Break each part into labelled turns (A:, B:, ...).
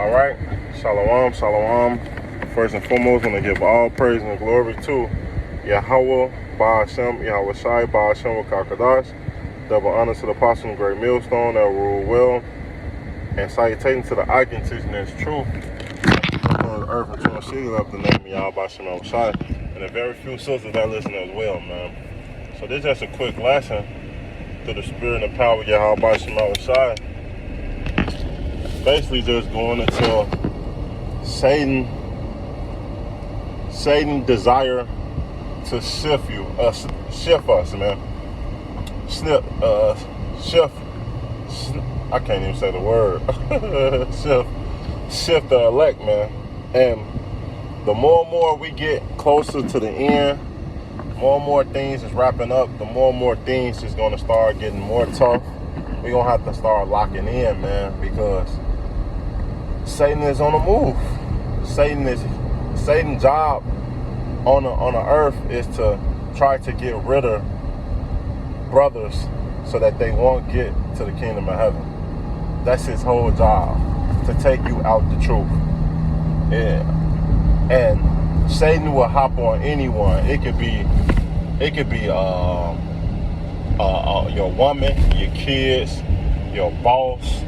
A: Alright, Shalom, Shalom. First and foremost, I want to give all praise and glory to Yahweh, Ba'ashem, Yahweh Shai, Ba'ashem, Wakakadash. Double honor to the apostle and great millstone that rule well. And salutating to the icon teaching this truth. On the earth and to city of the name of Yahweh, Ba'ashem, Yahweh Shai. And the very few sisters that listen as well, man. So this is just a quick lesson to the spirit and power of Yahweh, Ba'ashem, Yahweh Shai. Basically just going into Satan desire to shift us, man. I can't even say the word. shift the elect, man. And the more and more we get closer to the end, more and more things is wrapping up, the more and more things is going to start getting more tough. We're going to have to start locking in, man, because Satan is on the move. Satan's job on the earth is to try to get rid of brothers so that they won't get to the kingdom of heaven. That's his whole job, to take you out the truth. Yeah. And Satan will hop on anyone. It could be your woman, your kids, your boss.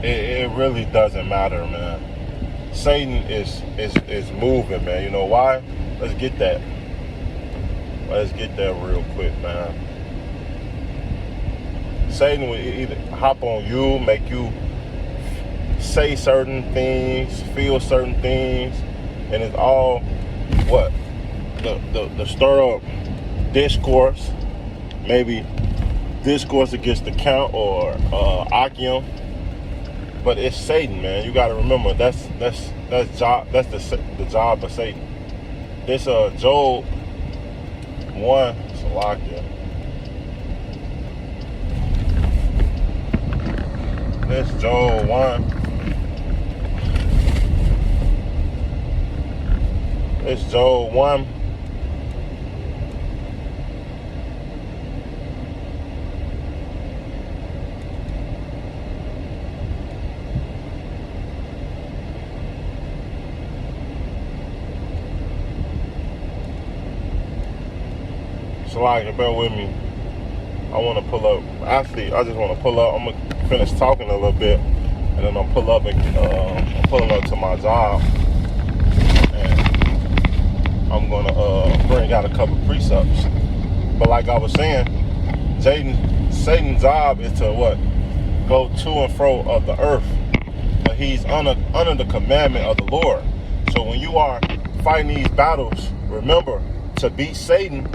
A: It really doesn't matter, man. Satan is moving, man. You know why? Let's get that real quick, man. Satan will either hop on you, make you say certain things, feel certain things, and it's all what? The stir up discourse, maybe discourse against the count or Achium. But it's Satan, man. You got to remember that's the job of Satan. This Job 1, Salakia. This Job 1. This Job 1. Like, bear with me. I want to pull up. Actually, I just want to pull up. I'm going to finish talking a little bit, and then I'll pull up and I'm pulling up to my job. And I'm going to bring out a couple precepts. But like I was saying, Satan's job is to what? Go to and fro of the earth. But he's under the commandment of the Lord. So when you are fighting these battles, remember, to beat Satan,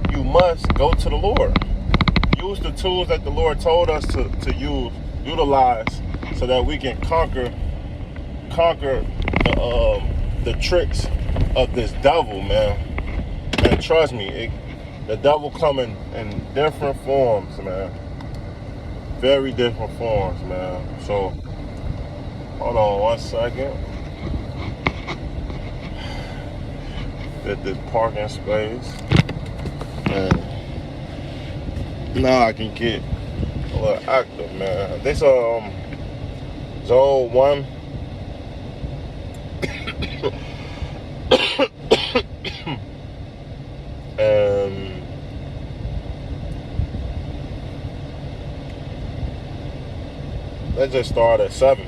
A: you must go to the Lord. Use the tools that the Lord told us to utilize, so that we can conquer the tricks of this devil, man. And trust me, the devil coming in different forms, man. Very different forms, man. So, hold on 1 second. Get this parking space. And now I can get a little active, man. This Job 1. And let's just start at 7.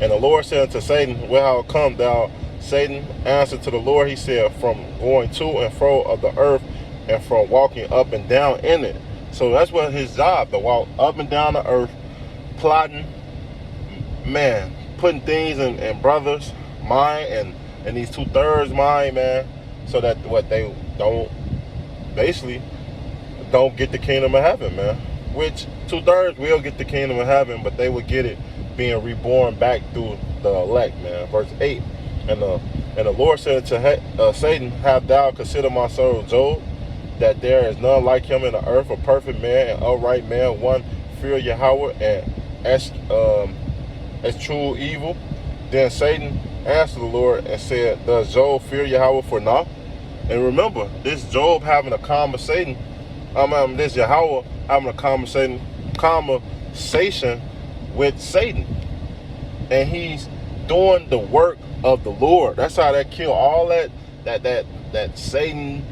A: And the Lord said unto Satan, where come thou? Satan answered to the Lord, he said, from going to and fro of the earth, and from walking up and down in it. So that's what his job, to walk up and down the earth, plotting, man, putting things in brothers' mind and these 2/3 mind, man, so that what they don't get the kingdom of heaven, man. Which 2/3 will get the kingdom of heaven, but they will get it being reborn back through the elect, man. Verse 8. And the Lord said to Satan, have thou considered my servant Job, that there is none like him in the earth, a perfect man and upright man, one fear Yahweh and as true evil. Then Satan answered the Lord and said, does Job fear Yahweh for naught? And remember, this Job having a conversation, this Yahweh having a conversation with Satan. and he's doing the work of the Lord. That's how that kill all that Satan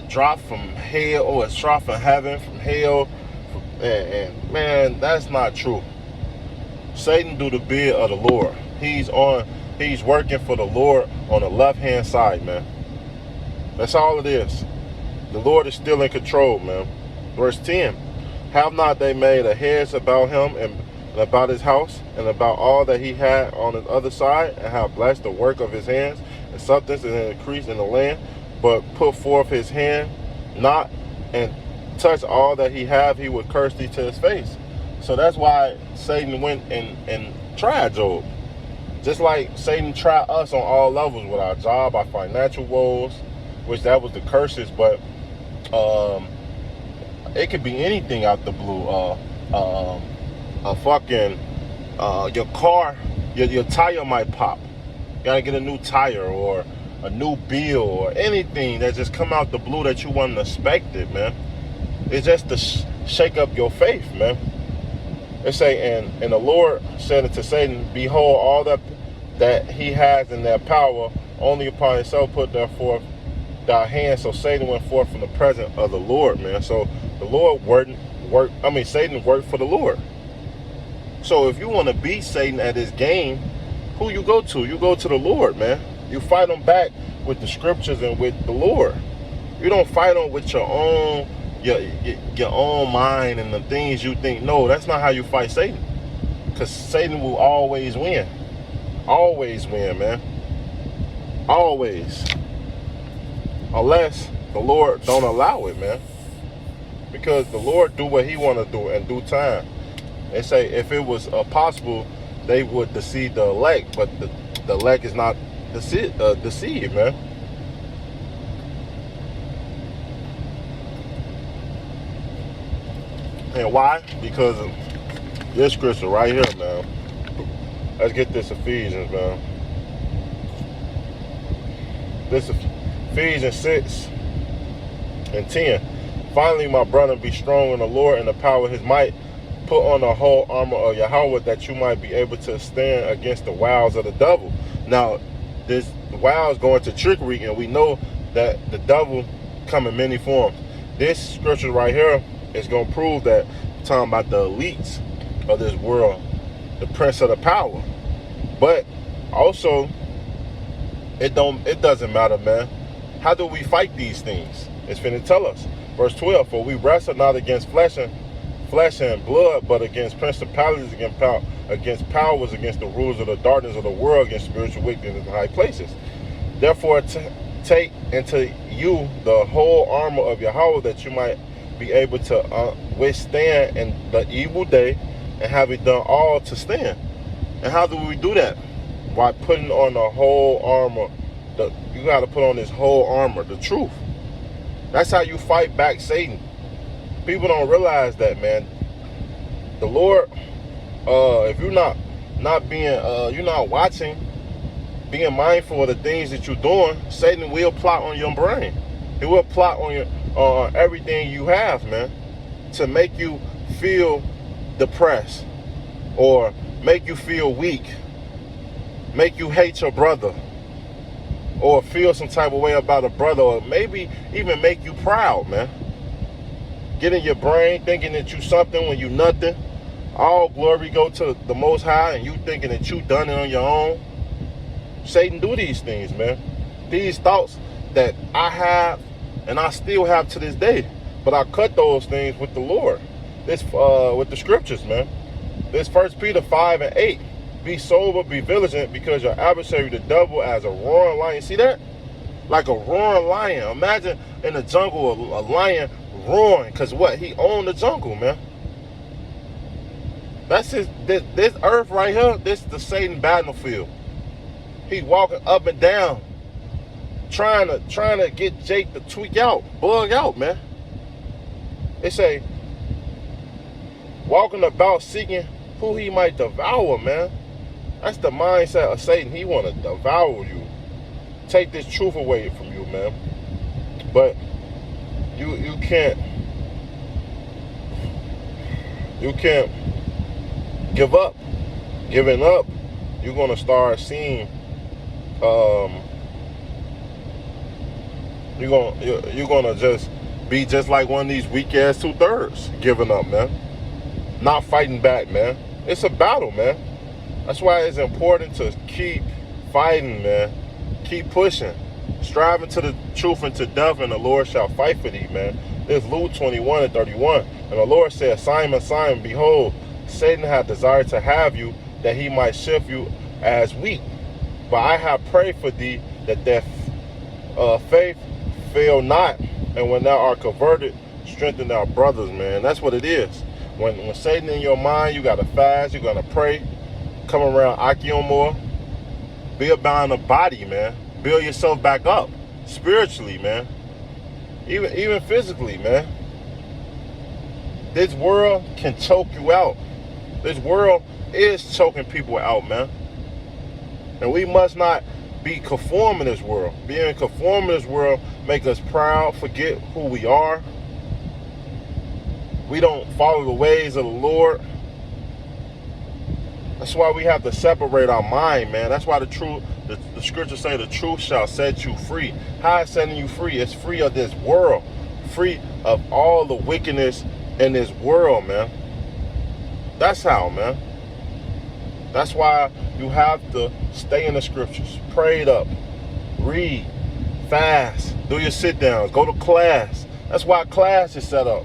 A: dropped from hell, or it's dropped from heaven, from hell. And man, that's not true. Satan do the bid of the Lord. He's working for the Lord on the left-hand side, man. That's all it is. The Lord is still in control, man. Verse 10. Have not they made a hedge about him and about his house and about all that he had on the other side, and have blessed the work of his hands, and substance and increase in the land, but put forth his hand not, and touch all that he have, he would curse thee to his face. So that's why Satan went and tried Job. Just like Satan tried us on all levels with our job, our financial woes, which that was the curses, but it could be anything out the blue. Your car, your tire might pop. You gotta get a new tire, or a new bill, or anything that just come out the blue that you wouldn't expect it, man. It's just to shake up your faith, man. It say, and the Lord said unto Satan, behold, all that he has in their power, only upon himself put therefore thy hand. So Satan went forth from the presence of the Lord, man. So the Lord Satan worked for the Lord. So if you want to beat Satan at his game, who you go to? You go to the Lord, man. You fight him back with the scriptures and with the Lord. You don't fight him with your own mind and the things you think. No, that's not how you fight Satan. Because Satan will always win. Always win, man. Always. Unless the Lord don't allow it, man. Because the Lord do what he want to do in due time. They say if it was possible, they would deceive the elect, but the elect is not deceived, man. And why? Because of this scripture right here, man. Let's get this Ephesians, man. This Ephesians 6 and 10. Finally, my brother, be strong in the Lord and the power of his might. Put on the whole armor of Yahweh, that you might be able to stand against the wiles of the devil. Now, this wiles going to trickery, and we know that the devil come in many forms. This scripture right here is going to prove that we're talking about the elites of this world, the prince of the power. But also, it doesn't matter, man. How do we fight these things? It's finna tell us. Verse 12, for we wrestle not against flesh and blood, but against principalities, against powers, against the rulers of the darkness of the world, against spiritual wickedness in high places. Therefore, take into you the whole armor of Yahweh, that you might be able to withstand in the evil day, and having done all to stand. And how do we do that? By putting on the whole armor. You got to put on this whole armor, the truth. That's how you fight back Satan. People don't realize that, man. The Lord, if you're not you're not watching, being mindful of the things that you're doing, Satan will plot on your brain. He will plot on everything you have, man, to make you feel depressed, or make you feel weak, make you hate your brother, or feel some type of way about a brother, or maybe even make you proud, man. Get in your brain thinking that you something when you nothing. All glory go to the Most High, and you thinking that you done it on your own. Satan do these things, man. These thoughts that I have, and I still have to this day, but I cut those things with the Lord. This with the scriptures, man. This 1 Peter 5 and 8. Be sober, be vigilant, because your adversary, the devil, as a roaring lion. See that? Like a roaring lion. Imagine in the jungle a lion roaring, because what? He owned the jungle, man. That's this earth right here. This is the Satan battlefield. He walking up and down, trying to get Jake to tweak out, bug out, man. They say walking about seeking who he might devour, man. That's the mindset of Satan. He want to devour you, take this truth away from you, man. But you can't give up. Giving up you're gonna start seeing um, you're gonna just be just like one of these weak ass 2/3, giving up, man, not fighting back, man. It's a battle, man. That's why it's important to keep fighting, man. Keep pushing, striving to the truth and to death, and the Lord shall fight for thee, man. There's Luke 21:31, and the Lord said, Simon, Simon, behold, Satan hath desired to have you, that he might sift you as wheat. But I have prayed for thee, that faith fail not, and when thou art converted, strengthen thy brothers, man. That's what it is. When Satan in your mind, you gotta fast, you gotta pray, come around Akion more, be about the body, man. Build yourself back up spiritually, man. Even physically, man. This world can choke you out. This world is choking people out, man. And we must not be conformed in this world. Being conformed in this world make us proud, forget who we are. We don't follow the ways of the Lord. That's why we have to separate our mind, man. That's why the scriptures say the truth shall set you free. How is setting you free? It's free of this world. Free of all the wickedness in this world, man. That's how, man. That's why you have to stay in the scriptures. Prayed up. Read. Fast. Do your sit downs. Go to class. That's why class is set up.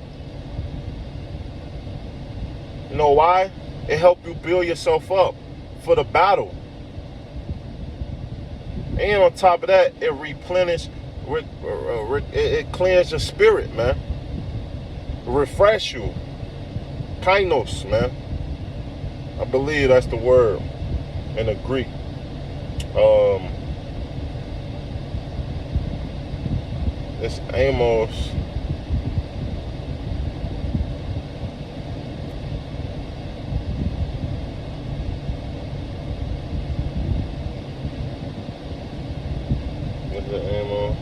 A: You know why? It helps you build yourself up for the battle. And on top of that, it replenishes, it cleans your spirit, man. Refresh you. Kainos, man. I believe that's the word in the Greek. It's Amos. Is it Amos?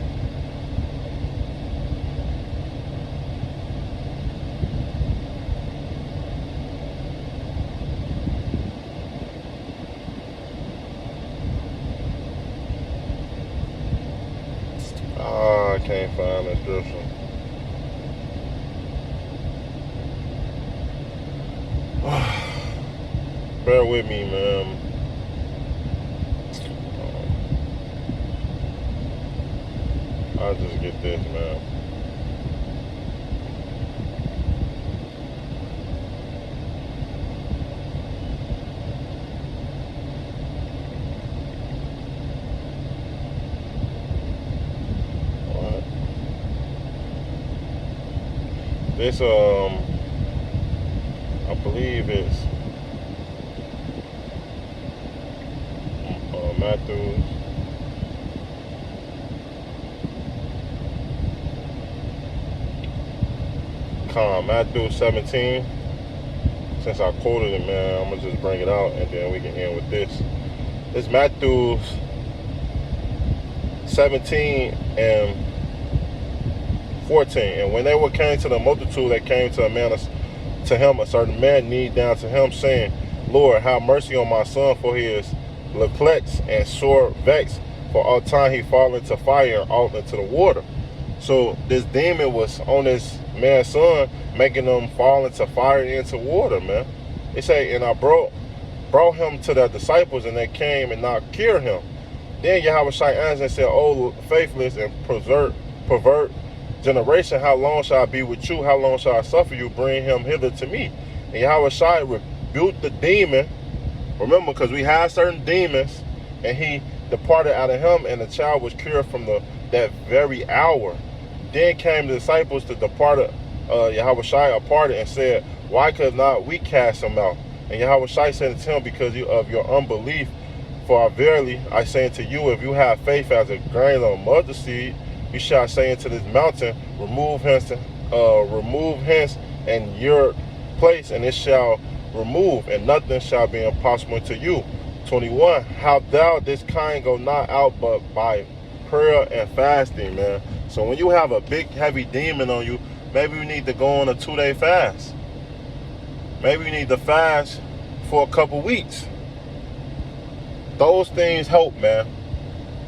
A: I can't find the scripture. Bear with me, man. I'll just get this, man. This, I believe it's Matthew. Matthew 17. Since I quoted it, man, I'm gonna just bring it out and then we can end with this. It's Matthew 17 and 14. And when they were came to the multitude, they came to him a certain man, kneeled down to him, saying, Lord, have mercy on my son, for he is perplexed and sore vexed, for all time he fall into fire and all into the water. So this demon was on this man's son, making them fall into fire and into water, man. They say, and I brought him to the disciples, and they came and not cured him. Then Yahweh Shai answered and said, O faithless and pervert generation, how long shall I be with you? How long shall I suffer you? Bring him hither to me. And Yahweh Shai rebuked the demon. Remember, because we had certain demons, and he departed out of him, and the child was cured from that very hour. Then came the disciples to depart. Yahweh Shai aparted and said, why could not we cast him out? And Yahweh Shai said unto him, because of your unbelief. For verily I say unto you, if you have faith as a grain of mustard seed, you shall say unto this mountain, remove hence and your place, and it shall remove, and nothing shall be impossible to you. 21. How thou this kind go not out but by prayer and fasting, man. So when you have a big heavy demon on you, maybe you need to go on a 2-day fast. Maybe you need to fast for a couple weeks. those things help, man.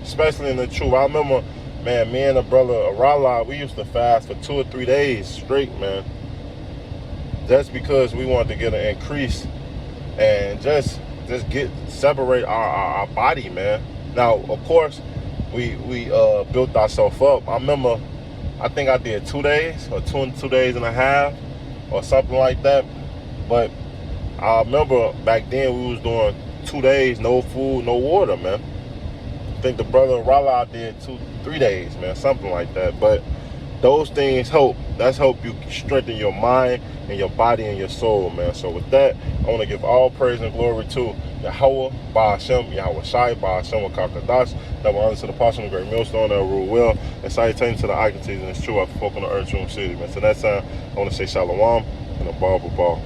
A: Especially in the truth. I remember, man, me and a brother, Arala, we used to fast for 2 or 3 days straight, man. Just because we wanted to get an increase and just separate our body, man. Now, of course, we built ourselves up. I remember, I think I did 2 days or 2 days and a half or something like that. But I remember back then we was doing 2 days, no food, no water, man. I think the brother Rala did 3 days, man, something like that. But those things help. That's help you strengthen your mind and your body and your soul, man. So with that, I want to give all praise and glory to Yahweh, Ba'ashem, Yahweh Shai, Ba'ashem, Wakakadash, double honor to the apostle of the great millstone that rule well, and salutations to the icons and it's true I've spoken to Earth Room City, man. So that time, I want to say shalom and a ball.